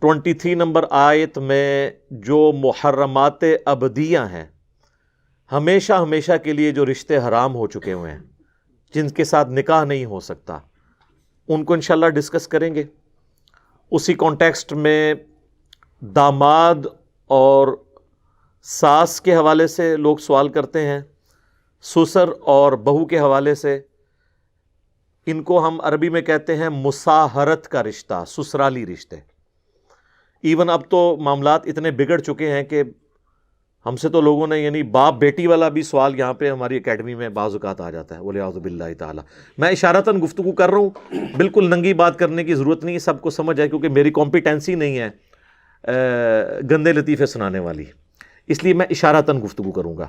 23 number آیت میں جو محرمات ابدیہ ہیں، ہمیشہ ہمیشہ کے لیے جو رشتے حرام ہو چکے ہوئے ہیں، جن کے ساتھ نکاح نہیں ہو سکتا، ان کو انشاءاللہ ڈسکس کریں گے۔ اسی کانٹیکسٹ میں داماد اور ساس کے حوالے سے لوگ سوال کرتے ہیں، سسر اور بہو کے حوالے سے، ان کو ہم عربی میں کہتے ہیں مساہرت کا رشتہ، سسرالی رشتے۔ ایون اب تو معاملات اتنے بگڑ چکے ہیں کہ ہم سے تو لوگوں نے یعنی باپ بیٹی والا بھی سوال یہاں پہ ہماری اکیڈمی میں بعض اوقات آ جاتا ہے، وَلِعَوْذُ بِاللَّهِ تعالیٰ۔ میں اشارتاً گفتگو کر رہا ہوں، بالکل ننگی بات کرنے کی ضرورت نہیں ہے، سب کو سمجھ آئے، کیونکہ میری کمپیٹنسی نہیں ہے گندے لطیفے سنانے والی، اس لیے میں اشارتاً گفتگو کروں گا۔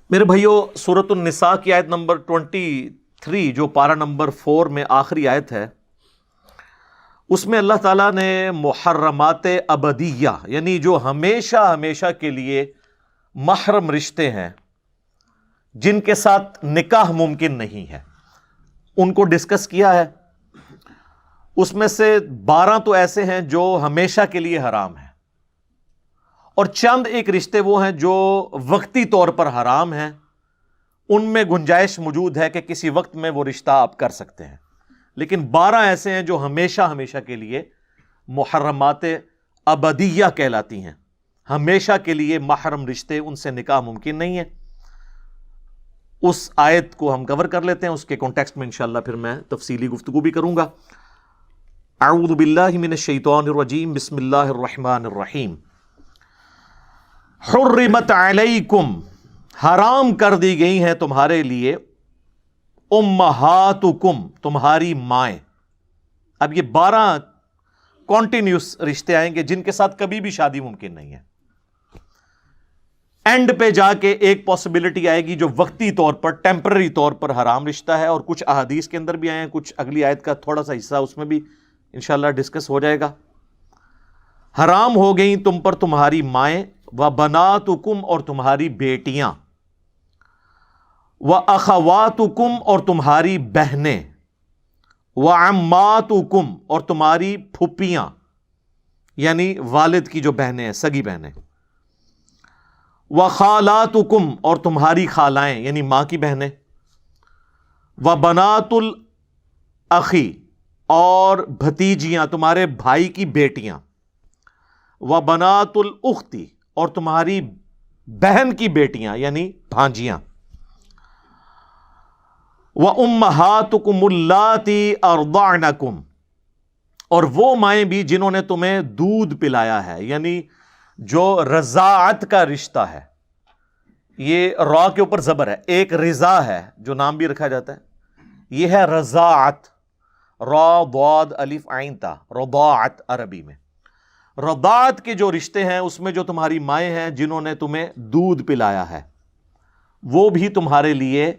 میرے بھائیو، سورۃ النساء کی آیت نمبر 23 جو پارہ نمبر 4 میں آخری آیت ہے، اس میں اللہ تعالیٰ نے محرمات ابدیہ یعنی جو ہمیشہ ہمیشہ کے لیے محرم رشتے ہیں، جن کے ساتھ نکاح ممکن نہیں ہے، ان کو ڈسکس کیا ہے۔ اس میں سے 12 تو ایسے ہیں جو ہمیشہ کے لیے حرام ہیں، اور چند ایک رشتے وہ ہیں جو وقتی طور پر حرام ہیں، ان میں گنجائش موجود ہے کہ کسی وقت میں وہ رشتہ آپ کر سکتے ہیں، لیکن 12 ایسے ہیں جو ہمیشہ ہمیشہ کے لیے محرمات ابدیہ کہلاتی ہیں، ہمیشہ کے لیے محرم رشتے، ان سے نکاح ممکن نہیں ہے۔ اس آیت کو ہم کور کر لیتے ہیں، اس کے کانٹیکسٹ میں انشاءاللہ پھر میں تفصیلی گفتگو بھی کروں گا۔ اعوذ باللہ من الشیطان الرجیم، بسم اللہ الرحمن الرحیم۔ حرمت علیکم، حرام کر دی گئی ہیں تمہارے لیے، امہاتکم، تمہاری مائیں۔ اب یہ 12 کانٹینیوس رشتے آئیں گے جن کے ساتھ کبھی بھی شادی ممکن نہیں ہے۔ اینڈ پہ جا کے ایک پاسبلٹی آئے گی جو وقتی طور پر، ٹیمپرری طور پر حرام رشتہ ہے، اور کچھ احادیث کے اندر بھی آئے ہیں، کچھ اگلی آیت کا تھوڑا سا حصہ اس میں بھی انشاءاللہ ڈسکس ہو جائے گا۔ حرام ہو گئیں تم پر تمہاری مائیں، وَبَنَاتُكُمْ، اور تمہاری بیٹیاں، وَأَخَوَاتُكُمْ، اور تمہاری بہنیں، وَعَمَّاتُكُمْ، اور تمہاری پھپھیاں، یعنی والد کی جو بہنیں ہیں، سگی بہنیں، وَخَالَاتُكُمْ، اور تمہاری خالائیں یعنی ماں کی بہنیں، وَبَنَاتُ الْأَخِ، اور بھتیجیاں، تمہارے بھائی کی بیٹیاں، وَبَنَاتُ الْأُخْتِ، اور تمہاری بہن کی بیٹیاں یعنی بھانجیاں، وَأُمَّهَاتُكُمُ اللَّاتِي أَرْضَعْنَكُمْ، اور وہ مائیں بھی جنہوں نے تمہیں دودھ پلایا ہے، یعنی جو رضاعت کا رشتہ ہے۔ یہ را کے اوپر زبر ہے، ایک رضا ہے جو نام بھی رکھا جاتا ہے، یہ ہے رضاعت، را ضاد الف عین تا، رضاعت عربی میں۔ رضاعت کے جو رشتے ہیں اس میں جو تمہاری مائیں ہیں جنہوں نے تمہیں دودھ پلایا ہے، وہ بھی تمہارے لیے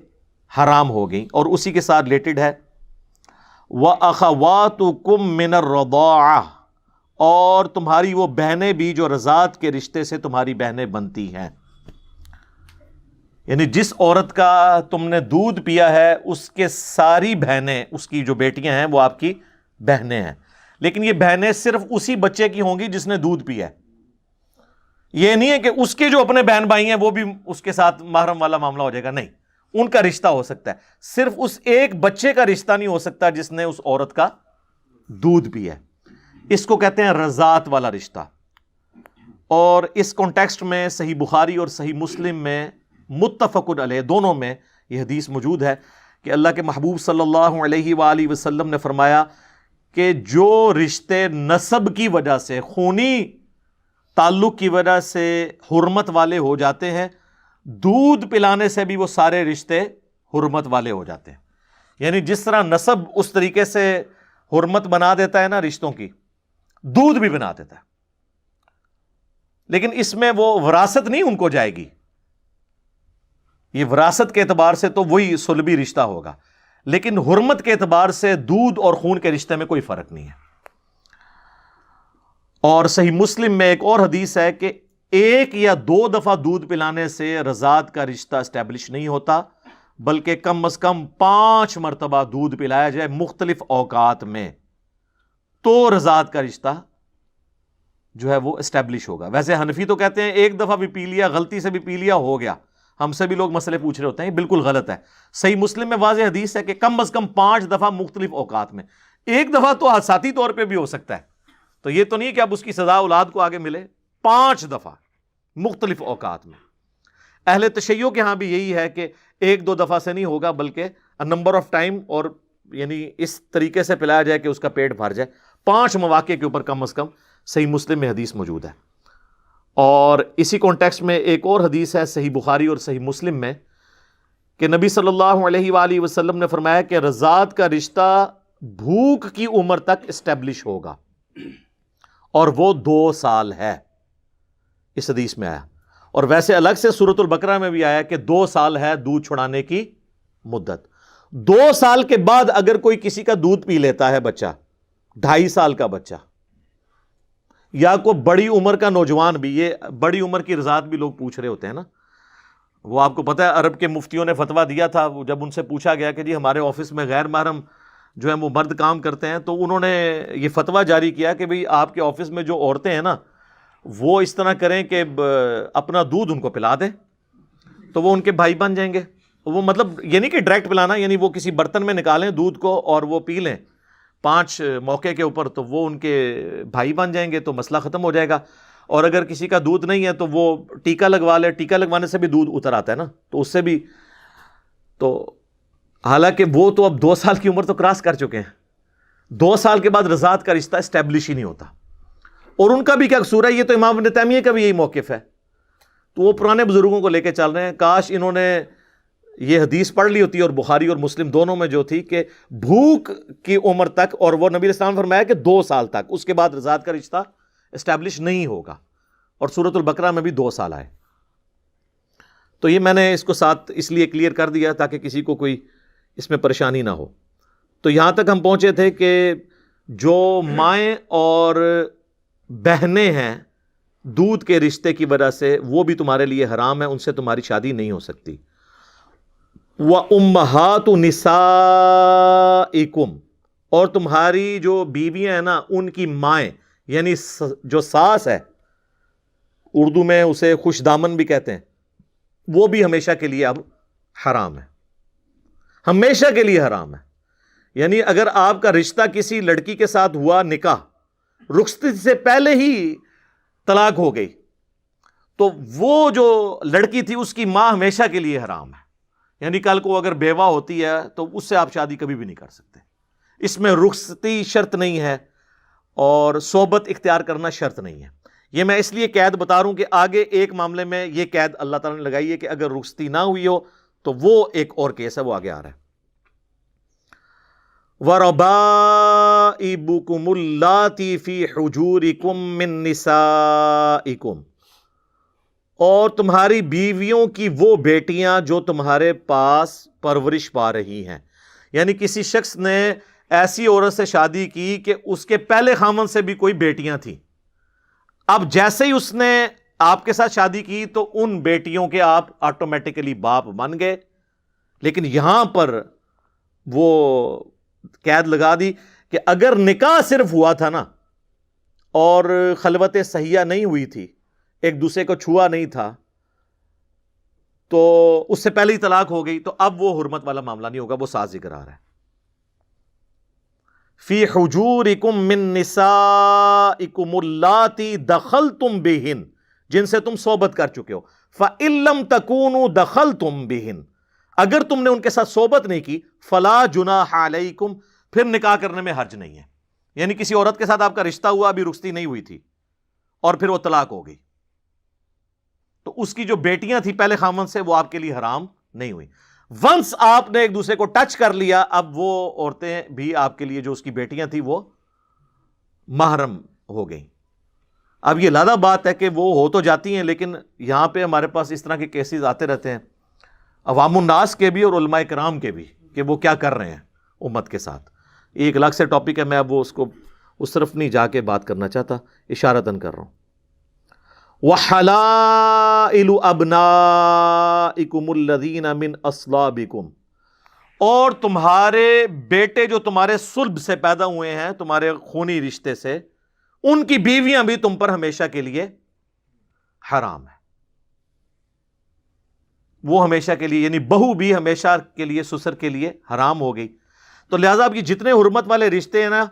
حرام ہو گئیں، اور اسی کے ساتھ ریلیٹڈ ہے وَأَخَوَاتُكُم مِّنَ الرَّضَاعَةِ، اور تمہاری وہ بہنیں بھی جو رضاعت کے رشتے سے تمہاری بہنیں بنتی ہیں، یعنی جس عورت کا تم نے دودھ پیا ہے اس کے ساری بہنیں، اس کی جو بیٹیاں ہیں وہ آپ کی بہنیں ہیں، لیکن یہ بہنیں صرف اسی بچے کی ہوں گی جس نے دودھ پیا ہے۔ یہ نہیں ہے کہ اس کے جو اپنے بہن بھائی ہیں وہ بھی اس کے ساتھ محرم والا معاملہ ہو جائے گا، نہیں، ان کا رشتہ ہو سکتا ہے، صرف اس ایک بچے کا رشتہ نہیں ہو سکتا جس نے اس عورت کا دودھ پیا ہے۔ اس کو کہتے ہیں رضاعت والا رشتہ۔ اور اس کانٹیکسٹ میں صحیح بخاری اور صحیح مسلم میں متفق علیہ دونوں میں یہ حدیث موجود ہے کہ اللہ کے محبوب صلی اللہ علیہ وآلہ وسلم نے فرمایا کہ جو رشتے نسب کی وجہ سے، خونی تعلق کی وجہ سے حرمت والے ہو جاتے ہیں، دودھ پلانے سے بھی وہ سارے رشتے حرمت والے ہو جاتے ہیں۔ یعنی جس طرح نسب اس طریقے سے حرمت بنا دیتا ہے نا رشتوں کی، دودھ بھی بنا دیتا ہے، لیکن اس میں وہ وراثت نہیں ان کو جائے گی، یہ وراثت کے اعتبار سے تو وہی صلبی رشتہ ہوگا، لیکن حرمت کے اعتبار سے دودھ اور خون کے رشتے میں کوئی فرق نہیں ہے۔ اور صحیح مسلم میں ایک اور حدیث ہے کہ 1 یا 2 دفعہ دودھ پلانے سے رضاعت کا رشتہ اسٹیبلش نہیں ہوتا، بلکہ کم از کم 5 مرتبہ دودھ پلایا جائے مختلف اوقات میں، تو رضاعت کا رشتہ جو ہے وہ اسٹیبلش ہوگا. ویسے حنفی تو کہتے ہیں ایک دفعہ بھی پی لیا، غلطی سے بھی پی لیا، ہو گیا. ہم سے بھی لوگ مسئلے پوچھ رہے ہوتے ہیں، یہ بالکل غلط ہے. صحیح مسلم میں واضح حدیث ہے کہ کم از کم 5 دفعہ مختلف اوقات میں. ایک دفعہ تو ذاتی طور پہ بھی ہو سکتا ہے، تو یہ تو نہیں کہ اب اس کی سزا اولاد کو آگے ملے. 5 دفعہ مختلف اوقات میں. اہل تشیع کے ہاں بھی یہی ہے کہ 1-2 دفعہ سے نہیں ہوگا، بلکہ نمبر آف ٹائم، اور یعنی اس طریقے سے پلایا جائے کہ اس کا پیٹ بھر جائے. 5 مواقع کے اوپر کم از کم صحیح مسلم میں حدیث موجود ہے. اور اسی کانٹیکسٹ میں ایک اور حدیث ہے صحیح بخاری اور صحیح مسلم میں کہ نبی صلی اللہ علیہ وآلہ وسلم نے فرمایا کہ رضاعت کا رشتہ بھوک کی عمر تک اسٹیبلش ہوگا، اور وہ 2 سال ہے. اس حدیث میں آیا. اور ویسے الگ سے سورۃ البقرہ میں بھی آیا کہ 2 سال ہے دودھ چھڑانے کی مدت. 2 سال کے بعد اگر کوئی کسی کا دودھ پی لیتا ہے بچہ، 2.5 سال کا بچہ یا کوئی بڑی عمر کا نوجوان بھی، یہ بڑی عمر کی رضاعت بھی لوگ پوچھ رہے ہوتے ہیں نا. وہ آپ کو پتہ ہے عرب کے مفتیوں نے فتویٰ دیا تھا، جب ان سے پوچھا گیا کہ جی ہمارے آفس میں غیر محرم جو ہے وہ مرد کام کرتے ہیں، تو انہوں نے یہ فتویٰ جاری کیا کہ بھئی آپ کے آفس میں جو عورتیں ہیں نا، وہ اس طرح کریں کہ اپنا دودھ ان کو پلا دیں، تو وہ ان کے بھائی بن جائیں گے. وہ مطلب یہ نہیں کہ ڈائریکٹ پلانا، یعنی وہ کسی برتن میں نکالیں دودھ کو اور وہ پی لیں 5 موقع کے اوپر، تو وہ ان کے بھائی بن جائیں گے، تو مسئلہ ختم ہو جائے گا. اور اگر کسی کا دودھ نہیں ہے تو وہ ٹیکا لگوا لے، ٹیکا لگوانے سے بھی دودھ اتر آتا ہے نا، تو اس سے بھی. تو حالانکہ وہ تو اب 2 سال کی عمر تو کراس کر چکے ہیں. 2 سال کے بعد رضاعت کا رشتہ اسٹیبلش ہی نہیں ہوتا. اور ان کا بھی کیا قصور ہے؟ یہ تو امام ابن تیمیہ کا بھی یہی موقف ہے. تو وہ پرانے بزرگوں کو لے کے چل رہے ہیں. کاش انہوں نے یہ حدیث پڑھ لی ہوتی، اور بخاری اور مسلم دونوں میں جو تھی کہ بھوک کی عمر تک، اور وہ نبی علیہ السلام نے فرمایا کہ 2 سال تک، اس کے بعد رضاعت کا رشتہ اسٹیبلش نہیں ہوگا. اور سورۃ البقرہ میں بھی 2 سال آئے. تو یہ میں نے اس کو ساتھ اس لیے کلیئر کر دیا تاکہ کسی کو کوئی اس میں پریشانی نہ ہو. تو یہاں تک ہم پہنچے تھے کہ جو مائیں اور بہنیں ہیں دودھ کے رشتے کی وجہ سے، وہ بھی تمہارے لیے حرام ہے، ان سے تمہاری شادی نہیں ہو سکتی. وَأُمَّهَاتُ نِسَائِكُمْ، اور تمہاری جو بیویاں ہیں نا، ان کی مائیں، یعنی جو ساس ہے، اردو میں اسے خوش دامن بھی کہتے ہیں، وہ بھی ہمیشہ کے لیے اب حرام ہے. ہمیشہ کے لیے حرام ہے. یعنی اگر آپ کا رشتہ کسی لڑکی کے ساتھ ہوا، نکاح رخصتی سے پہلے ہی طلاق ہو گئی، تو وہ جو لڑکی تھی اس کی ماں ہمیشہ کے لیے حرام ہے. یعنی کل کو اگر بیوہ ہوتی ہے تو اس سے آپ شادی کبھی بھی نہیں کر سکتے. اس میں رخصتی شرط نہیں ہے اور صحبت اختیار کرنا شرط نہیں ہے. یہ میں اس لیے قید بتا رہا ہوں کہ آگے ایک معاملے میں یہ قید اللہ تعالیٰ نے لگائی ہے کہ اگر رخصتی نہ ہوئی ہو تو وہ ایک اور کیس ہے، وہ آگے آ رہا ہے. وَرَبَائِبُكُمُ اللَّاتِي فِي حُجُورِكُم مِّن نِّسَائِكُمْ، اور تمہاری بیویوں کی وہ بیٹیاں جو تمہارے پاس پرورش پا رہی ہیں. یعنی کسی شخص نے ایسی عورت سے شادی کی کہ اس کے پہلے خامن سے بھی کوئی بیٹیاں تھیں. اب جیسے ہی اس نے آپ کے ساتھ شادی کی تو ان بیٹیوں کے آپ آٹومیٹیکلی باپ بن گئے. لیکن یہاں پر وہ قید لگا دی کہ اگر نکاح صرف ہوا تھا نا، اور خلوت صحیحہ نہیں ہوئی تھی، ایک دوسرے کو چھوا نہیں تھا، تو اس سے پہلے ہی طلاق ہو گئی، تو اب وہ حرمت والا معاملہ نہیں ہوگا. وہ ساتھ ذکر آ رہا ہے فی حجورکم من نسائکم اللاتی دخلتم بہن، جن سے تم صحبت کر چکے ہو. فإن لم تکونوا دخلتم بہن، اگر تم نے ان کے ساتھ صحبت نہیں کی، فلا جناح علیکم، پھر نکاح کرنے میں حرج نہیں ہے. یعنی کسی عورت کے ساتھ آپ کا رشتہ ہوا، ابھی رخصتی نہیں ہوئی تھی، اور پھر وہ طلاق ہو گئی، تو اس کی جو بیٹیاں تھیں پہلے خامن سے، وہ آپ کے لیے حرام نہیں ہوئی. ونس آپ نے ایک دوسرے کو ٹچ کر لیا، اب وہ عورتیں بھی آپ کے لیے جو اس کی بیٹیاں تھیں وہ محرم ہو گئیں. اب یہ لادہ بات ہے کہ وہ ہو تو جاتی ہیں، لیکن یہاں پہ ہمارے پاس اس طرح کے کیسز آتے رہتے ہیں، عوام الناس کے بھی اور علماء کرام کے بھی، کہ وہ کیا کر رہے ہیں امت کے ساتھ. ایک الگ سے ٹاپک ہے، میں اب وہ اس کو اس طرف نہیں جا کے بات کرنا چاہتا، اشارتاً کر رہا ہوں. وَحَلَائِلُ أَبْنَائِكُمُ الَّذِينَ مِنْ أَصْلَابِكُمْ، اور تمہارے بیٹے جو تمہارے صلب سے پیدا ہوئے ہیں، تمہارے خونی رشتے سے، ان کی بیویاں بھی تم پر ہمیشہ کے لیے حرام ہے. وہ ہمیشہ کے لیے یعنی بہو بھی ہمیشہ کے لیے سسر کے لیے حرام ہو گئی. تو لہذا اب یہ جتنے حرمت والے رشتے ہیں نا،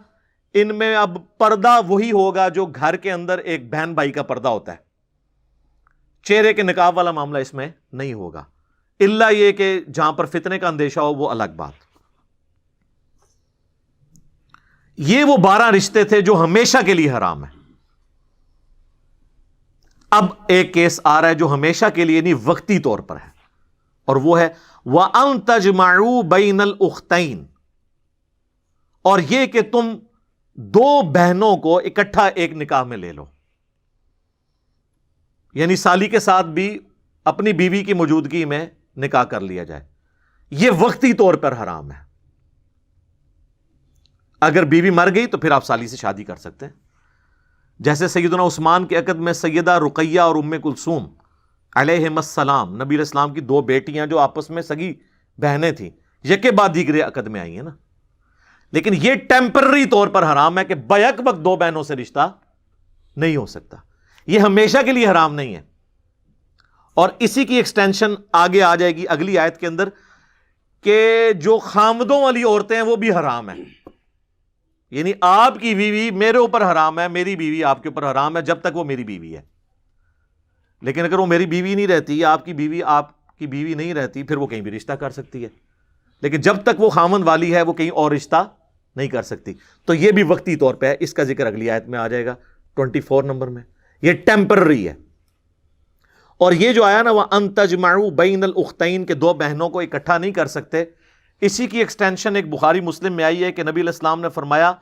ان میں اب پردہ وہی ہوگا جو گھر کے اندر ایک بہن بھائی کا پردہ ہوتا ہے. چہرے کے نقاب والا معاملہ اس میں نہیں ہوگا، الا یہ کہ جہاں پر فتنے کا اندیشہ ہو وہ الگ بات. یہ وہ 12 رشتے تھے جو ہمیشہ کے لیے حرام ہیں. اب ایک کیس آ رہا ہے جو ہمیشہ کے لیے نہیں وقتی طور پر ہے، اور وہ ہے وَأَن تَجْمَعُوا بَيْنَ الْأُخْتَيْنِ، اور یہ کہ تم دو بہنوں کو اکٹھا ایک نکاح میں لے لو. یعنی سالی کے ساتھ بھی اپنی بیوی کی موجودگی میں نکاح کر لیا جائے. یہ وقتی طور پر حرام ہے. اگر بیوی مر گئی تو پھر آپ سالی سے شادی کر سکتے ہیں. جیسے سیدنا عثمان کے عقد میں سیدہ رقیہ اور ام کلثوم علیہم السلام، نبی علیہ السلام کی 2 بیٹیاں جو آپس میں سگی بہنیں تھیں، یکے بعد دیگرے عقد میں آئی ہیں نا. لیکن یہ ٹیمپرری طور پر حرام ہے کہ بیک وقت 2 بہنوں سے رشتہ نہیں ہو سکتا. یہ ہمیشہ کے لیے حرام نہیں ہے. اور اسی کی ایکسٹینشن آگے آ جائے گی اگلی آیت کے اندر کہ جو خامدوں والی عورتیں ہیں وہ بھی حرام ہیں. یعنی آپ کی بیوی میرے اوپر حرام ہے، میری بیوی آپ کے اوپر حرام ہے جب تک وہ میری بیوی ہے. لیکن اگر وہ میری بیوی نہیں رہتی، آپ کی بیوی نہیں رہتی، پھر وہ کہیں بھی رشتہ کر سکتی ہے. لیکن جب تک وہ خامند والی ہے وہ کہیں اور رشتہ نہیں کر سکتی. تو یہ بھی وقتی طور پہ ہے. اس کا ذکر اگلی آیت میں آ جائے گا 24 نمبر میں. یہ ٹیمپرری ہے. اور یہ جو آیا نا وَأَن تَجْمَعُوا بَيْنَ الْأُخْتَيْنِ کہ 2 بہنوں کو اکٹھا نہیں کر سکتے، اسی کی ایکسٹینشن ایک بخاری مسلم میں آئی ہے کہ نبی علیہ السلام نے فرمایا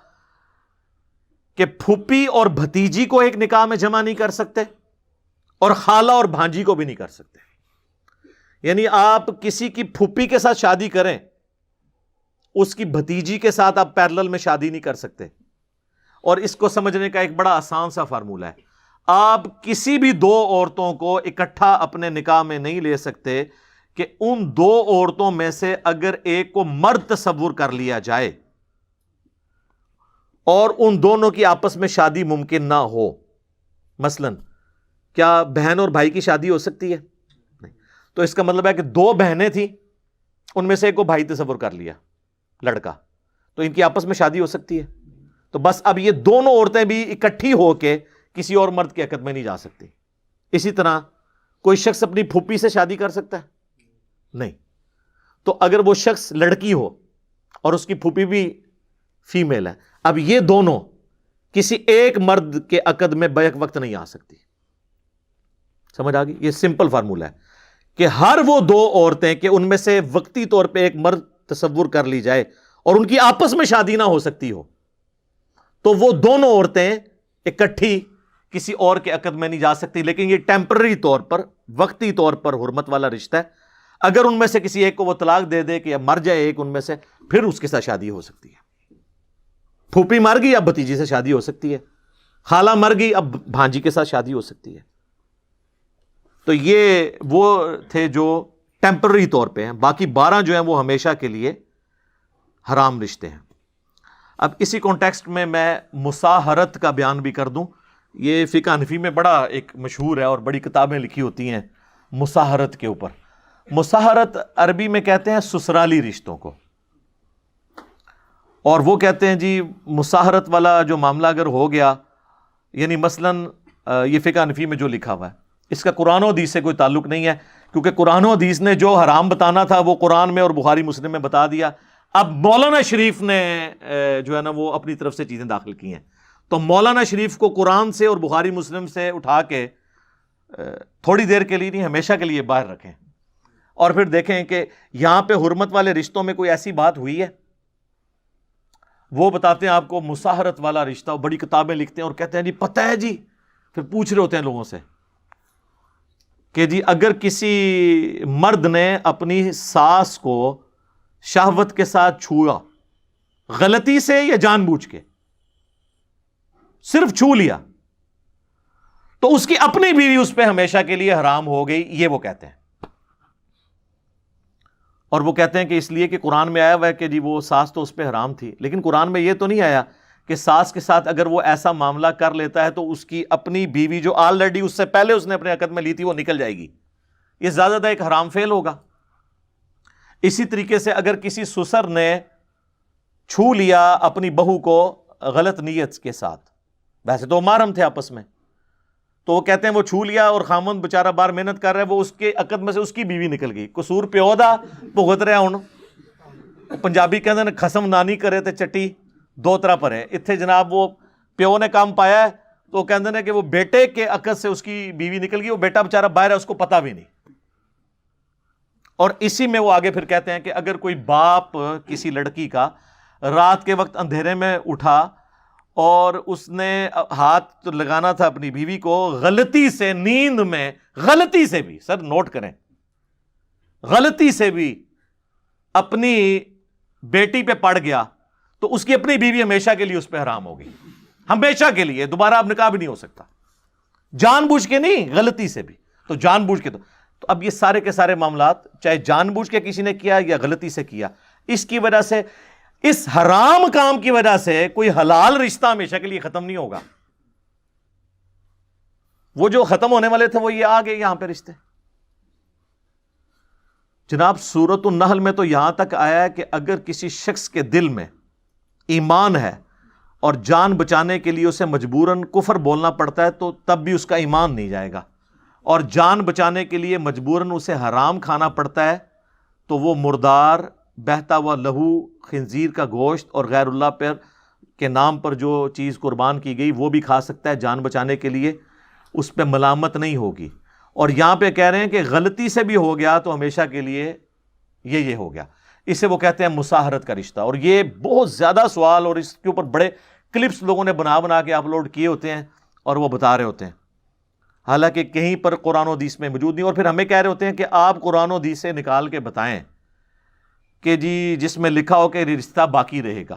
کہ پھوپھی اور بھتیجی کو ایک نکاح میں جمع نہیں کر سکتے، اور خالہ اور بھانجی کو بھی نہیں کر سکتے. یعنی آپ کسی کی پھوپھی کے ساتھ شادی کریں، اس کی بھتیجی کے ساتھ آپ پیرلل میں شادی نہیں کر سکتے. اور اس کو سمجھنے کا ایک بڑا آسان سا فارمولہ ہے. آپ کسی بھی 2 عورتوں کو اکٹھا اپنے نکاح میں نہیں لے سکتے کہ ان 2 عورتوں میں سے اگر ایک کو مرد تصور کر لیا جائے اور ان دونوں کی آپس میں شادی ممکن نہ ہو. مثلا کیا بہن اور بھائی کی شادی ہو سکتی ہے؟ نہیں. تو اس کا مطلب ہے کہ 2 بہنیں تھیں، ان میں سے ایک کو بھائی تصور کر لیا لڑکا، تو ان کی آپس میں شادی ہو سکتی ہے. تو بس اب یہ دونوں عورتیں بھی اکٹھی ہو کے کسی اور مرد کے عقد میں نہیں جا سکتی. اسی طرح کوئی شخص اپنی پھوپھی سے شادی کر سکتا ہے؟ نہیں. تو اگر وہ شخص لڑکی ہو اور اس کی پھوپھی بھی فیمیل ہے، اب یہ دونوں کسی ایک مرد کے عقد میں بیک وقت نہیں آ سکتی. سمجھ آ گئی؟ یہ سمپل فارمولہ ہے کہ ہر وہ 2 عورتیں کہ ان میں سے وقتی طور پہ ایک مرد تصور کر لی جائے اور ان کی آپس میں شادی نہ ہو سکتی ہو، تو وہ دونوں عورتیں اکٹھی کسی اور کے عقد میں نہیں جا سکتی. لیکن یہ ٹیمپرری طور پر، وقتی طور پر حرمت والا رشتہ ہے. اگر ان میں سے کسی ایک کو وہ طلاق دے دے کہ مر جائے ایک ان میں سے، پھر اس کے ساتھ شادی ہو سکتی ہے. پھوپھی مر گئی اب بھتیجی سے شادی ہو سکتی ہے، خالہ مر گئی اب بھانجی کے ساتھ شادی ہو سکتی ہے. تو یہ وہ تھے جو ٹیمپرری طور پہ ہیں. باقی 12 جو ہیں وہ ہمیشہ کے لیے حرام رشتے ہیں. اب اسی کانٹیکسٹ میں مساہرت کا بیان بھی کر دوں. یہ فقہ حنفی میں بڑا ایک مشہور ہے اور بڑی کتابیں لکھی ہوتی ہیں مساہرت کے اوپر. مساہرت عربی میں کہتے ہیں سسرالی رشتوں کو، اور وہ کہتے ہیں جی مساہرت والا جو معاملہ اگر ہو گیا، یعنی مثلاً یہ فقہ حنفی میں جو لکھا ہوا ہے اس کا قرآن و حدیث سے کوئی تعلق نہیں ہے، کیونکہ قرآن و حدیث نے جو حرام بتانا تھا وہ قرآن میں اور بخاری مسلم میں بتا دیا. اب مولانا شریف نے جو ہے نا وہ اپنی طرف سے چیزیں داخل کی ہیں. تو مولانا شریف کو قرآن سے اور بخاری مسلم سے اٹھا کے تھوڑی دیر کے لیے نہیں، ہمیشہ کے لیے باہر رکھیں، اور پھر دیکھیں کہ یہاں پہ حرمت والے رشتوں میں کوئی ایسی بات ہوئی ہے. وہ بتاتے ہیں آپ کو مساہرت والا رشتہ، بڑی کتابیں لکھتے ہیں اور کہتے ہیں جی پتہ ہے جی. پھر پوچھ رہے ہوتے ہیں لوگوں سے کہ جی اگر کسی مرد نے اپنی ساس کو شہوت کے ساتھ چھوا، غلطی سے یا جان بوجھ کے، صرف چھو لیا، تو اس کی اپنی بیوی اس پہ ہمیشہ کے لیے حرام ہو گئی. یہ وہ کہتے ہیں. اور وہ کہتے ہیں کہ اس لیے کہ قرآن میں آیا ہوا ہے کہ جی وہ ساس تو اس پہ حرام تھی، لیکن قرآن میں یہ تو نہیں آیا کہ ساس کے ساتھ اگر وہ ایسا معاملہ کر لیتا ہے تو اس کی اپنی بیوی جو آلریڈی اس سے پہلے اس نے اپنے عقد میں لی تھی وہ نکل جائے گی. یہ زیادہ ایک حرام فعل ہوگا. اسی طریقے سے اگر کسی سسر نے چھو لیا اپنی بہو کو غلط نیت کے ساتھ، ویسے تو محرم تھے آپس میں، تو وہ کہتے ہیں وہ چھو لیا اور خامند بیچارہ باہر محنت کر رہا ہے، وہ اس کے عقد میں سے اس کی بیوی نکل گئی، قصور پیو دا بھگت رہا. ہن پنجابی کہتے ہیں خسم نانی کرے تے چٹی دو طرح پر ہے. اتنے جناب وہ پیو نے کام پایا ہے تو وہ کہتے ہیں کہ وہ بیٹے کے عقد سے اس کی بیوی نکل گئی، وہ بیٹا بیچارہ باہر ہے، اس کو پتہ بھی نہیں. اور اسی میں وہ آگے پھر کہتے ہیں کہ اگر کوئی باپ کسی لڑکی کا رات کے وقت اندھیرے میں اٹھا اور اس نے ہاتھ لگانا تھا اپنی بیوی کو، غلطی سے نیند میں، غلطی سے بھی، سر نوٹ کریں، غلطی سے بھی اپنی بیٹی پہ پڑ گیا تو اس کی اپنی بیوی ہمیشہ کے لیے اس پہ حرام ہوگی، ہمیشہ کے لیے، دوبارہ اب نکاح بھی نہیں ہو سکتا. جان بوجھ کے نہیں، غلطی سے بھی. تو جان بوجھ کے تو اب یہ سارے کے سارے معاملات چاہے جان بوجھ کے کسی نے کیا یا غلطی سے کیا، اس کی وجہ سے، اس حرام کام کی وجہ سے کوئی حلال رشتہ ہمیشہ کے لیے ختم نہیں ہوگا. وہ جو ختم ہونے والے تھے وہ یہ آگے یہاں پہ رشتے. جناب سورۃ النحل میں تو یہاں تک آیا ہے کہ اگر کسی شخص کے دل میں ایمان ہے اور جان بچانے کے لیے اسے مجبوراً کفر بولنا پڑتا ہے تو تب بھی اس کا ایمان نہیں جائے گا، اور جان بچانے کے لیے مجبوراً اسے حرام کھانا پڑتا ہے تو وہ مردار، بہتا ہوا لہو، خنزیر کا گوشت اور غیر اللہ پر کے نام پر جو چیز قربان کی گئی وہ بھی کھا سکتا ہے جان بچانے کے لیے، اس پہ ملامت نہیں ہوگی. اور یہاں پہ کہہ رہے ہیں کہ غلطی سے بھی ہو گیا تو ہمیشہ کے لیے یہ ہو گیا. اسے وہ کہتے ہیں مساہرت کا رشتہ. اور یہ بہت زیادہ سوال اور اس کے اوپر بڑے کلپس لوگوں نے بنا کے اپلوڈ کیے ہوتے ہیں اور وہ بتا رہے ہوتے ہیں، حالانکہ کہیں پر قرآن و حدیث میں موجود نہیں. اور پھر ہمیں کہہ رہے ہوتے ہیں کہ آپ قرآن و حدیث سے نکال کے بتائیں کہ جی جس میں لکھا ہو کہ رشتہ باقی رہے گا.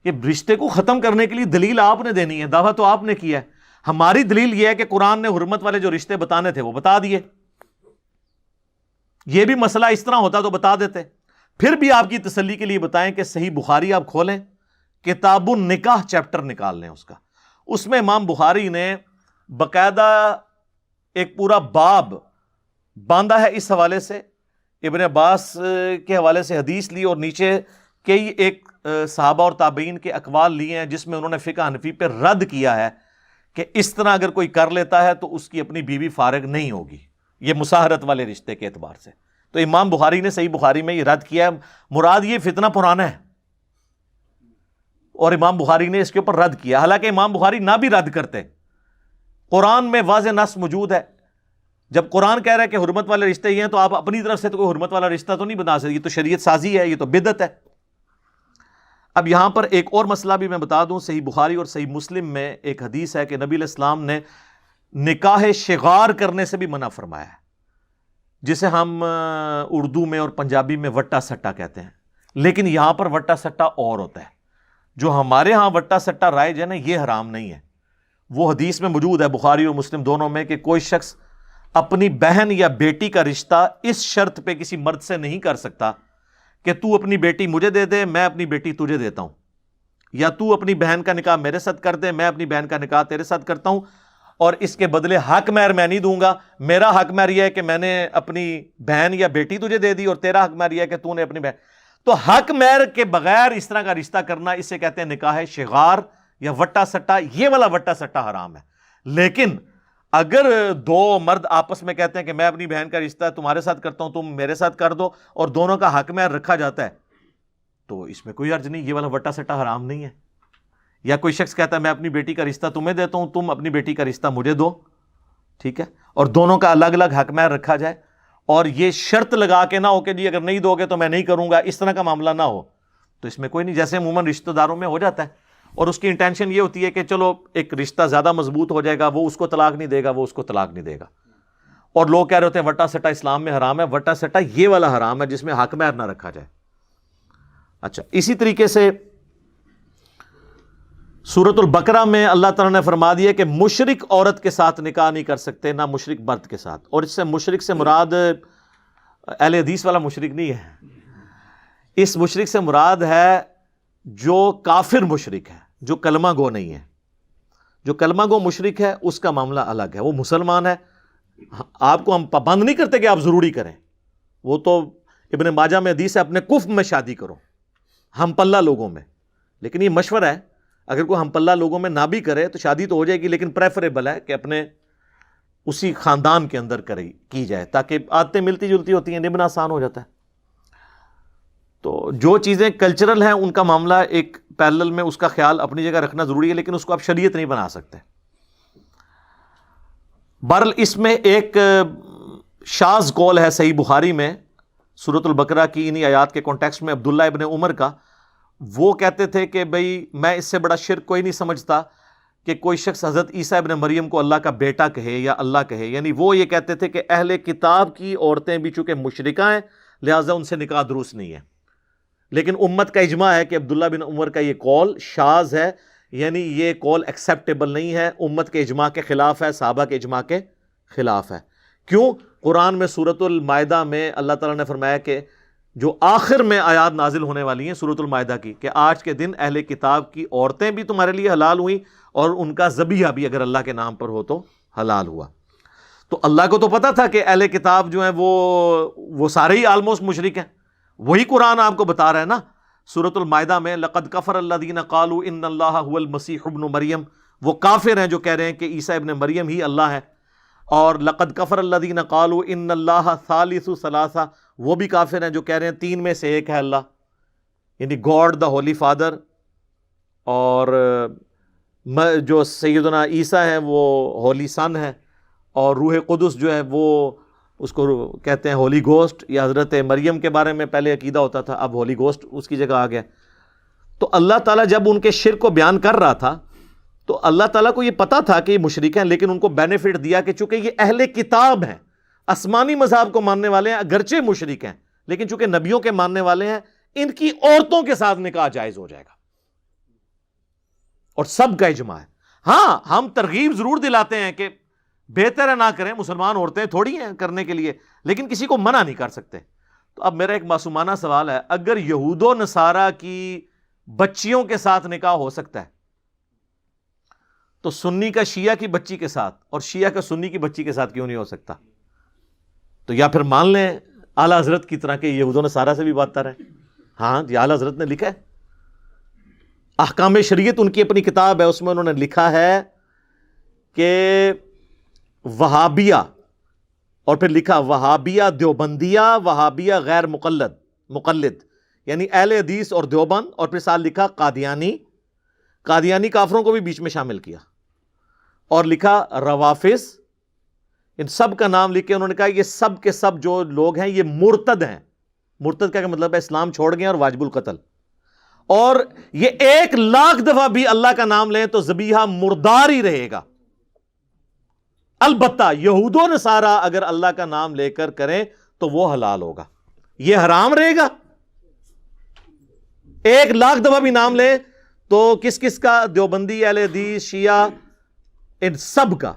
یہ رشتے کو ختم کرنے کے لیے دلیل آپ نے دینی ہے، دعویٰ تو آپ نے کیا ہے. ہماری دلیل یہ ہے کہ قرآن نے حرمت والے جو رشتے بتانے تھے وہ بتا دیے. یہ بھی مسئلہ اس طرح ہوتا تو بتا دیتے. پھر بھی آپ کی تسلی کے لیے بتائیں کہ صحیح بخاری آپ کھولیں، کتاب النکاح چیپٹر نکال لیں اس میں امام بخاری نے باقاعدہ ایک پورا باب باندھا ہے اس حوالے سے. ابن عباس کے حوالے سے حدیث لی اور نیچے کئی ایک صحابہ اور تابعین کے اقوال لیے ہیں جس میں انہوں نے فقہ حنفی پہ رد کیا ہے کہ اس طرح اگر کوئی کر لیتا ہے تو اس کی اپنی بیوی فارغ نہیں ہوگی، یہ مساہرت والے رشتے کے اعتبار سے. تو امام بخاری نے صحیح بخاری میں یہ رد کیا ہے. مراد یہ فتنہ پرانا ہے اور امام بخاری نے اس کے اوپر رد کیا، حالانکہ امام بخاری نہ بھی رد کرتے، قرآن میں واضح نص موجود ہے. جب قرآن کہہ رہا ہے کہ حرمت والے رشتے ہی ہیں تو آپ اپنی طرف سے تو کوئی حرمت والا رشتہ تو نہیں بنا سکتے، یہ تو شریعت سازی ہے، یہ تو بدعت ہے. اب یہاں پر ایک اور مسئلہ بھی میں بتا دوں، صحیح بخاری اور صحیح مسلم میں ایک حدیث ہے کہ نبی علیہ السلام نے نکاح شغار کرنے سے بھی منع فرمایا ہے، جسے ہم اردو میں اور پنجابی میں وٹا سٹا کہتے ہیں. لیکن یہاں پر وٹا سٹا اور ہوتا ہے. جو ہمارے ہاں وٹا سٹا رائج ہے نا، یہ حرام نہیں ہے. وہ حدیث میں موجود ہے بخاری اور مسلم دونوں میں کہ کوئی شخص اپنی بہن یا بیٹی کا رشتہ اس شرط پہ کسی مرد سے نہیں کر سکتا کہ تو اپنی بیٹی مجھے دے دے، میں اپنی بیٹی تجھے دیتا ہوں، یا تو اپنی بہن کا نکاح میرے ساتھ کر دے، میں اپنی بہن کا نکاح تیرے ساتھ کرتا ہوں، اور اس کے بدلے حق مہر میں نہیں دوں گا. میرا حق مہر یہ ہے کہ میں نے اپنی بہن یا بیٹی تجھے دے دی، اور تیرا حق مہر یہ ہے کہ تو نے اپنی بہن. تو حق مہر کے بغیر اس طرح کا رشتہ کرنا، اسے کہتے ہیں نکاح شغار یا وٹا سٹا. یہ والا وٹا سٹا حرام ہے. لیکن اگر دو مرد آپس میں کہتے ہیں کہ میں اپنی بہن کا رشتہ تمہارے ساتھ کرتا ہوں، تم میرے ساتھ کر دو، اور دونوں کا حق مہر رکھا جاتا ہے، تو اس میں کوئی حرج نہیں، یہ والا وٹا سٹا حرام نہیں ہے. یا کوئی شخص کہتا ہے میں اپنی بیٹی کا رشتہ تمہیں دیتا ہوں، تم اپنی بیٹی کا رشتہ مجھے دو، ٹھیک ہے، اور دونوں کا الگ الگ حق مہر رکھا جائے، اور یہ شرط لگا کے نہ ہو کہ جی اگر نہیں دو گے تو میں نہیں کروں گا، اس طرح کا معاملہ نہ ہو. تو اس میں کوئی نہیں، جیسے عموماً رشتہ داروں میں ہو جاتا ہے، اور اس کی انٹینشن یہ ہوتی ہے کہ چلو ایک رشتہ زیادہ مضبوط ہو جائے گا، وہ اس کو طلاق نہیں دے گا، وہ اس کو طلاق نہیں دے گا. اور لوگ کہہ رہے ہوتے ہیں وٹا سٹا اسلام میں حرام ہے. وٹا سٹا یہ والا حرام ہے جس میں حق مہر نہ رکھا جائے. اچھا، اسی طریقے سے سورۃ البقرہ میں اللہ تعالیٰ نے فرما دیا کہ مشرک عورت کے ساتھ نکاح نہیں کر سکتے، نہ مشرک مرد کے ساتھ. اور اس سے مشرک سے مراد اہل حدیث والا مشرک نہیں ہے. اس مشرک سے مراد ہے جو کافر مشرک ہے، جو کلمہ گو نہیں ہے. جو کلمہ گو مشرک ہے اس کا معاملہ الگ ہے, وہ مسلمان ہے, آپ کو ہم پابند نہیں کرتے کہ آپ ضروری کریں, وہ تو ابن ماجہ میں حدیث ہے اپنے کفر میں شادی کرو, ہم پلہ لوگوں میں. لیکن یہ مشورہ ہے, اگر کوئی ہم پلہ لوگوں میں نہ بھی کرے تو شادی تو ہو جائے گی, لیکن پریفریبل ہے کہ اپنے اسی خاندان کے اندر کی جائے, تاکہ عادتیں ملتی جلتی ہوتی ہیں, نبھنا آسان ہو جاتا ہے. تو جو چیزیں کلچرل ہیں ان کا معاملہ ایک پیرلل میں اس کا خیال اپنی جگہ رکھنا ضروری ہے, لیکن اس کو آپ شریعت نہیں بنا سکتے. بہرحال اس میں ایک شاذ قول ہے صحیح بخاری میں سورۃ البقرہ کی انہی آیات کے کانٹیکسٹ میں, عبداللہ ابن عمر کا. وہ کہتے تھے کہ بھئی میں اس سے بڑا شرک کوئی نہیں سمجھتا کہ کوئی شخص حضرت عیسیٰ ابن مریم کو اللہ کا بیٹا کہے یا اللہ کہے. یعنی وہ یہ کہتے تھے کہ اہل کتاب کی عورتیں بھی چونکہ مشرکہ ہیں لہٰذا ان سے نکاح درست نہیں ہے. لیکن امت کا اجماع ہے کہ عبداللہ بن عمر کا یہ قول شاذ ہے, یعنی یہ قول ایکسیپٹیبل نہیں ہے, امت کے اجماع کے خلاف ہے, صحابہ کے اجماع کے خلاف ہے. کیوں؟ قرآن میں سورۃ المائدہ میں اللہ تعالیٰ نے فرمایا کہ جو آخر میں آیات نازل ہونے والی ہیں سورۃ المائدہ کی, کہ آج کے دن اہل کتاب کی عورتیں بھی تمہارے لیے حلال ہوئیں اور ان کا ذبیحہ بھی اگر اللہ کے نام پر ہو تو حلال ہوا. تو اللہ کو تو پتا تھا کہ اہل کتاب جو ہیں وہ سارے ہی آلموسٹ مشرک ہیں. وہی قرآن آپ کو بتا رہا ہے نا سورۃ المائدہ میں, لقد کفر الذین قالوا ان اللہ هو المسیح ابن مریم, وہ کافر ہیں جو کہہ رہے ہیں کہ عیسیٰ ابن مریم ہی اللہ ہے. اور لقد کفر الذین قالوا ان اللہ ثالث ثلاثہ, وہ بھی کافر ہیں جو کہہ رہے ہیں تین میں سے ایک ہے اللہ, یعنی گاڈ دا ہولی فادر, اور جو سیدنا عیسیٰ ہیں وہ ہولی سن ہے, اور روح قدس جو ہے وہ اس کو کہتے ہیں ہولی گوسٹ, یا حضرت مریم کے بارے میں پہلے عقیدہ ہوتا تھا, اب ہولی گوسٹ اس کی جگہ آ گیا. تو اللہ تعالیٰ جب ان کے شرک کو بیان کر رہا تھا تو اللہ تعالیٰ کو یہ پتا تھا کہ یہ مشرک ہیں, لیکن ان کو بینیفٹ دیا کہ چونکہ یہ اہل کتاب ہیں, آسمانی مذہب کو ماننے والے ہیں, اگرچہ مشرک ہیں لیکن چونکہ نبیوں کے ماننے والے ہیں, ان کی عورتوں کے ساتھ نکاح جائز ہو جائے گا. اور سب کا اجماع ہے. ہاں ہم ترغیب ضرور دلاتے ہیں کہ بہتر ہے نہ کریں, مسلمان عورتیں تھوڑی ہیں کرنے کے لیے, لیکن کسی کو منع نہیں کر سکتے. تو اب میرا ایک معصومانہ سوال ہے, اگر یہود و نصارہ کی بچیوں کے ساتھ نکاح ہو سکتا ہے تو سنی کا شیعہ کی بچی کے ساتھ اور شیعہ کا سنی کی بچی کے ساتھ کیوں نہیں ہو سکتا؟ تو یا پھر مان لیں اعلیٰ حضرت کی طرح کہ یہود و نصارہ سے بھی بدتر ہے. ہاں یہ اعلیٰ حضرت نے لکھا ہے, احکام شریعت ان کی اپنی کتاب ہے, اس میں انہوں نے لکھا ہے کہ وہابیہ, اور پھر لکھا وہابیہ دیوبندیہ, وہابیہ غیر مقلد, یعنی اہل حدیث اور دیوبند, اور پھر ساتھ لکھا قادیانی کافروں کو بھی بیچ میں شامل کیا, اور لکھا روافظ, ان سب کا نام لکھ کے انہوں نے کہا یہ سب کے سب جو لوگ ہیں یہ مرتد ہیں. مرتد کا مطلب ہے اسلام چھوڑ گئے اور واجب القتل, اور یہ 1,00,000 دفعہ بھی اللہ کا نام لیں تو ذبیحہ مردار ہی رہے گا. البتہ یہود و نصارہ اگر اللہ کا نام لے کر کریں تو وہ حلال ہوگا, یہ حرام رہے گا. 1,00,000 دفعہ بھی نام لیں تو کس کس کا؟ دیوبندی, اہل حدیث, شیعہ, ان سب کا.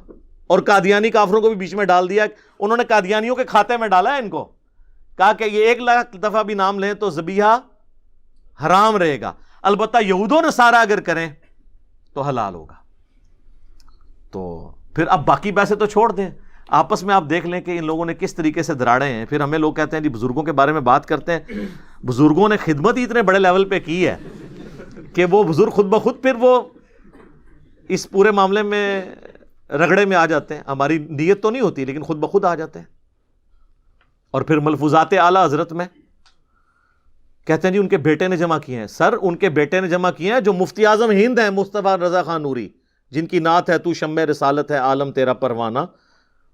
اور قادیانی کافروں کو بھی بیچ میں ڈال دیا, انہوں نے قادیانیوں کے کھاتے میں ڈالا ہے ان کو, کہا کہ یہ 1,00,000 دفعہ بھی نام لیں تو ذبیحہ حرام رہے گا, البتہ یہود و نصارہ اگر کریں تو حلال ہوگا. تو پھر اب باقی پیسے تو چھوڑ دیں, آپس میں آپ دیکھ لیں کہ ان لوگوں نے کس طریقے سے دراڑے ہیں. پھر ہمیں لوگ کہتے ہیں جی بزرگوں کے بارے میں بات کرتے ہیں, بزرگوں نے خدمت ہی اتنے بڑے لیول پہ کی ہے کہ وہ بزرگ خود بخود پھر وہ اس پورے معاملے میں رگڑے میں آ جاتے ہیں. ہماری نیت تو نہیں ہوتی لیکن خود بخود آ جاتے ہیں. اور پھر ملفوظات اعلیٰ حضرت میں کہتے ہیں جی ان کے بیٹے نے جمع کیے ہیں. سر ان کے بیٹے نے جمع کیے ہیں جو مفتی اعظم ہند ہیں, مصطفیٰ رضا خان نوری, جن کی نعت ہے تو شمع رسالت ہے عالم تیرا پروانہ,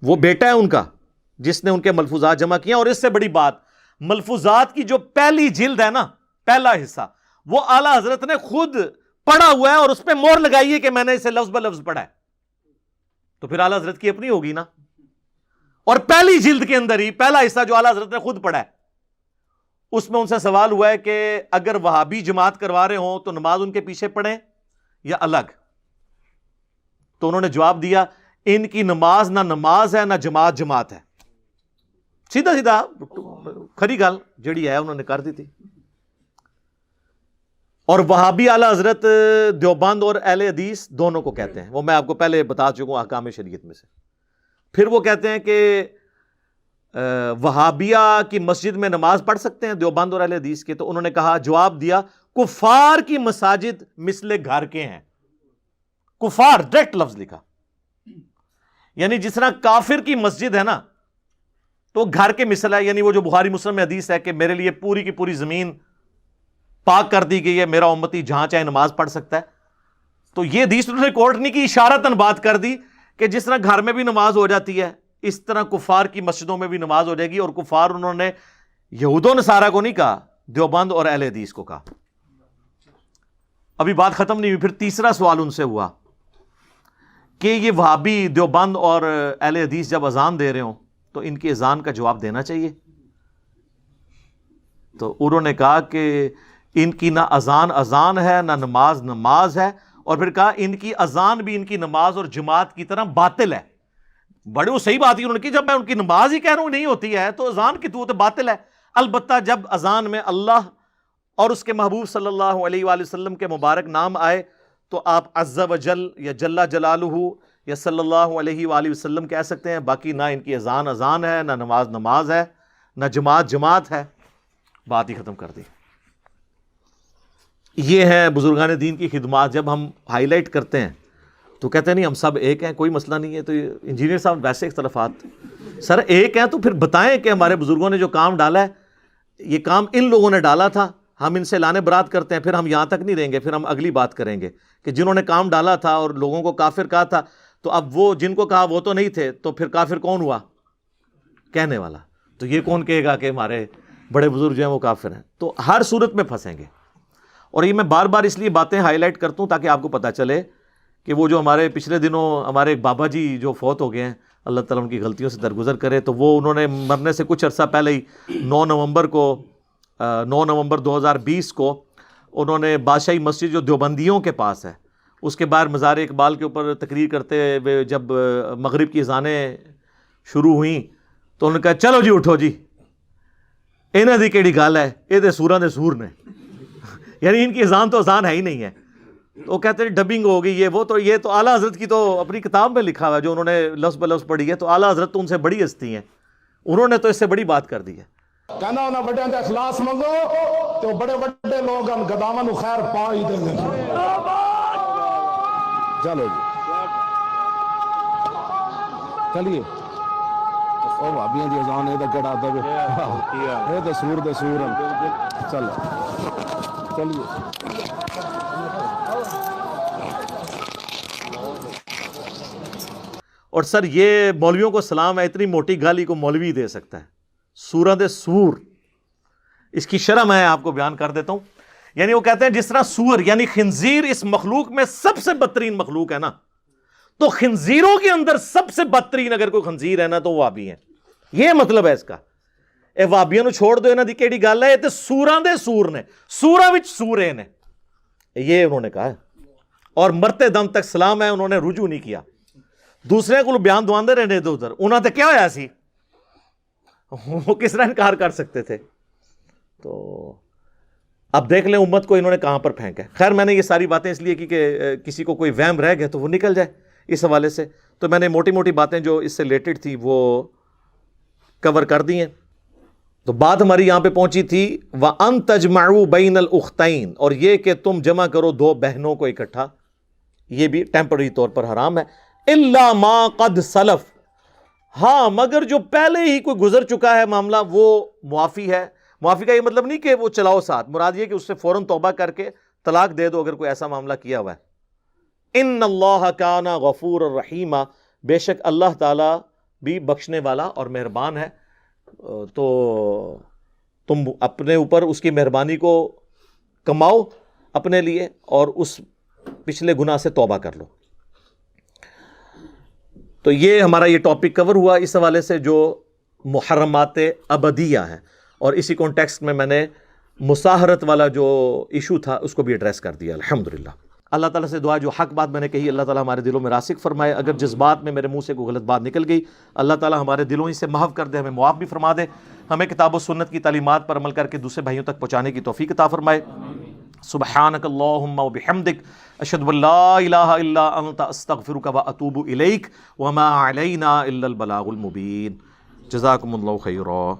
وہ بیٹا ہے ان کا جس نے ان کے ملفوظات جمع کیے ہیں. اور اس سے بڑی بات, ملفوظات کی جو پہلی جلد ہے نا, پہلا حصہ, وہ اعلیٰ حضرت نے خود پڑھا ہوا ہے اور اس پہ مور لگائی ہے کہ میں نے اسے لفظ بلفظ پڑھا ہے. تو پھر اعلیٰ حضرت کی اپنی ہوگی نا. اور پہلی جلد کے اندر ہی پہلا حصہ جو اعلیٰ حضرت نے خود پڑھا ہے, اس میں ان سے سوال ہوا ہے کہ اگر وہابی جماعت کروا رہے ہوں تو نماز ان کے پیچھے پڑھیں یا الگ؟ تو انہوں نے جواب دیا ان کی نماز نہ نماز ہے نہ جماعت ہے. سیدھا سیدھا کھری گل جڑی ہے انہوں نے کر دی تھی. اور وہابی اعلیٰ حضرت دیوبند اور اہل حدیث دونوں کو کہتے ہیں، وہ میں آپ کو پہلے بتا چکا ہوں احکام شریعت میں سے۔ پھر وہ کہتے ہیں کہ وہابیہ کی مسجد میں نماز پڑھ سکتے ہیں دیوبند اور اہل حدیث کے، تو انہوں نے کہا، جواب دیا، کفار کی مساجد مثل گھر کے ہیں۔ کفار ڈائریکٹ لفظ لکھا، یعنی جس طرح کافر کی مسجد ہے نا تو گھر کے مثل ہے، یعنی وہ جو بخاری مسلم میں حدیث ہے کہ میرے لیے پوری کی پوری زمین پاک کر دی گئی ہے، میرا امتی جہاں چاہے نماز پڑھ سکتا ہے۔ تو یہ حدیث انہوں نے کوٹ نہیں کی، اشارتاً بات کر دی کہ جس طرح گھر میں بھی نماز ہو جاتی ہے اس طرح کفار کی مسجدوں میں بھی نماز ہو جائے گی۔ اور کفار انہوں نے یہود و نصارہ کو نہیں کہا، دیوبند اور اہل حدیث کو کہا۔ ابھی بات ختم نہیں ہوئی، پھر تیسرا سوال ان سے ہوا کہ یہ وہابی دیوبند اور اہل حدیث جب اذان دے رہے ہوں تو ان کی اذان کا جواب دینا چاہیے۔ تو انہوں نے کہا کہ ان کی نہ اذان ہے نہ نماز ہے، اور پھر کہا ان کی اذان بھی ان کی نماز اور جماعت کی طرح باطل ہے۔ بڑے وہ صحیح بات ہی انہوں نے کی، جب میں ان کی نماز ہی کہہ رہا ہوں نہیں ہوتی ہے تو اذان کی تو باطل ہے۔ البتہ جب اذان میں اللہ اور اس کے محبوب صلی اللہ علیہ وآلہ وسلم کے مبارک نام آئے تو آپ عز و جل یا جل جلالہ یا صلی اللہ علیہ وآلہ وسلم کہہ سکتے ہیں، باقی نہ ان کی اذان ہے نہ نماز ہے نہ جماعت ہے۔ بات ہی ختم کر دی۔ یہ ہے بزرگان دین کی خدمات۔ جب ہم ہائی لائٹ کرتے ہیں تو کہتے ہیں نہیں ہم سب ایک ہیں، کوئی مسئلہ نہیں ہے۔ تو انجینئر صاحب ویسے اختلافات، سر ایک ہیں تو پھر بتائیں کہ ہمارے بزرگوں نے جو کام ڈالا ہے یہ کام ان لوگوں نے ڈالا تھا، ہم ان سے لانے برات کرتے ہیں، پھر ہم یہاں تک نہیں رہیں گے، پھر ہم اگلی بات کریں گے کہ جنہوں نے کام ڈالا تھا اور لوگوں کو کافر کہا تھا، تو اب وہ جن کو کہا وہ تو نہیں تھے، تو پھر کافر کون ہوا؟ کہنے والا۔ تو یہ کون کہے گا کہ ہمارے بڑے بزرگ جو ہیں وہ کافر ہیں؟ تو ہر صورت میں پھنسیں گے۔ اور یہ میں بار بار اس لیے باتیں ہائی لائٹ کرتا ہوں تاکہ آپ کو پتہ چلے کہ وہ جو ہمارے پچھلے دنوں ہمارے ایک بابا جی جو فوت ہو گئے ہیں، اللہ تعالیٰ ان کی غلطیوں سے درگزر کرے، تو وہ انہوں نے مرنے سے کچھ عرصہ پہلے ہی 9 نومبر 2020 کو انہوں نے بادشاہی مسجد جو دیوبندیوں کے پاس ہے اس کے باہر مزار اقبال کے اوپر تقریر کرتے ہوئے جب مغرب کی اذانیں شروع ہوئیں تو انہوں نے کہا چلو جی اٹھو جی، انہاں دی کیڑی گل ہے، یہ تے سوراں دے سور نے یعنی ان کی اذان تو اذان ہے ہی نہیں ہے۔ تو کہتے ہیں ڈبنگ ہو گئی یہ وہ، تو یہ تو اعلیٰ حضرت کی تو اپنی کتاب میں لکھا ہوا ہے جو انہوں نے لفظ بلفظ پڑھی ہے، تو اعلیٰ حضرت تو ان سے بڑی ہستی ہیں، انہوں نے تو اس سے بڑی بات کر دی ہے۔ کہنا انہاں بڑے دے اخلاص منگو تو بڑے بڑے لوگ ہم گداواں نو خیر پا ہی دیں گے۔ چلو جی چلیے، او بھابیاں دی اذان اے تے کڑا دے اے تے سور دے سور ہیں۔ چلو چلیے۔ اور سر یہ مولویوں کو سلام ہے، اتنی موٹی گالی کو مولوی دے سکتا ہے، سورہ دے سور۔ اس کی شرح میں آپ کو بیان کر دیتا ہوں۔ یعنی وہ کہتے ہیں جس طرح سور یعنی خنزیر اس مخلوق میں سب سے بدترین مخلوق ہے نا، تو خنزیروں کے اندر سب سے بدترین اگر کوئی خنزیر ہے نا تو وہ وہابی ہیں۔ یہ مطلب ہے اس کا۔ اے وہابیاں نو چھوڑ دو، انہاں دی کیڑی گل ہے، تے سوراں دے سور نے، سوراں وچ سورے نے، یہ انہوں نے کہا ہے۔ اور مرتے دم تک سلام ہے، انہوں نے رجوع نہیں کیا۔ دوسرے کو بیان دواندے رہنے ادھر ادھر، انہاں تے کیا ہویا سی، وہ کس طرح انکار کر سکتے تھے؟ تو اب دیکھ لیں امت کو انہوں نے کہاں پر پھینکا ہے۔ خیر میں نے یہ ساری باتیں اس لیے کی کہ کسی کو کوئی وہم رہ گئے تو وہ نکل جائے اس حوالے سے، تو میں نے موٹی موٹی باتیں جو اس سے ریلیٹڈ تھی وہ کور کر دی ہیں۔ تو بات ہماری یہاں پہ پہنچی تھی وَأَن تَجْمَعُوا بَيْنَ الْأُخْتَيْن، اور یہ کہ تم جمع کرو دو بہنوں کو اکٹھا، یہ بھی ٹیمپرری طور پر حرام ہے۔ إِلَّا مَا قَدْ سَلَف، ہاں مگر جو پہلے ہی کوئی گزر چکا ہے معاملہ وہ معافی ہے۔ معافی کا یہ مطلب نہیں کہ وہ چلاؤ ساتھ، مراد یہ کہ اس سے فوراً توبہ کر کے طلاق دے دو اگر کوئی ایسا معاملہ کیا ہوا ہے۔ ان اللہ کان غفور الرحیم، بے شک اللہ تعالیٰ بھی بخشنے والا اور مہربان ہے۔ تو تم اپنے اوپر اس کی مہربانی کو کماؤ اپنے لیے اور اس پچھلے گناہ سے توبہ کر لو۔ تو یہ ہمارا یہ ٹاپک کور ہوا اس حوالے سے جو محرمات ابدیہ ہیں، اور اسی کانٹیکسٹ میں نے مساہرت والا جو ایشو تھا اس کو بھی ایڈریس کر دیا الحمدللہ۔ اللہ تعالیٰ سے دعا جو حق بات میں نے کہی اللہ تعالیٰ ہمارے دلوں میں راسخ فرمائے، اگر جذبات میں میرے منہ سے کوئی غلط بات نکل گئی اللہ تعالیٰ ہمارے دلوں ہی سے محو کر دے، ہمیں معاف بھی فرما دے، ہمیں کتاب و سنت کی تعلیمات پر عمل کر کے دوسرے بھائیوں تک پہنچانے کی توفیق عطا فرمائے۔ سبحانک اللہم و بحمدک اشہد ان لا الہ الا انت استغفرک و اتوب الیک وما علینا الا البلاغ المبین. جزاکم اللہ خیرا.